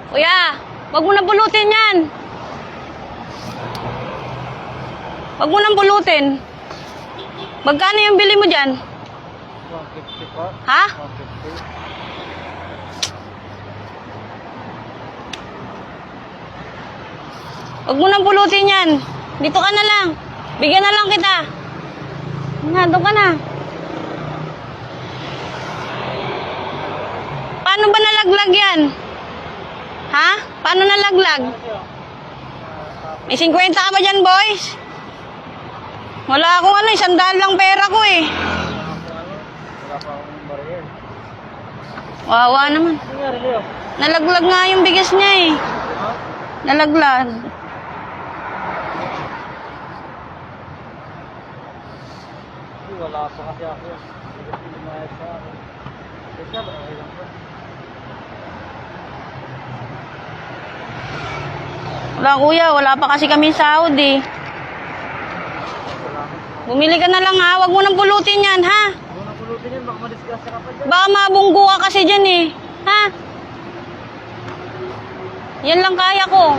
Kuya, wag mo nang pulutin yan. Wag mo nang pulutin. Magkano yung bili mo dyan? 150 po. Ha? 150. Wag mo nang pulutin yan. Dito ka na lang. Bigyan na lang kita. Doon ka na. Paano ba nalaglag yan? Ha? Paano nalaglag? May 50 ka ba dyan, boys? Wala akong ano, 100 lang pera ko eh. Wala pa akong barrier. Wawa naman. Ano nangyari, Leo? Nalaglag nga yung bigas niya eh. Ha? Nalaglag. Wala pa kasi ako. Hindi lumayas sa akin. Kasi okay lang po. Wala kuya, wala pa kasi kami sahod eh. Bumili ka na lang ha, wag mo nang pulutin yan ha. Huwag na pulutin yan, baka madisgrasya ka pa dyan. Baka mabunggo ka kasi dyan eh. Ha? Yan lang kaya ko.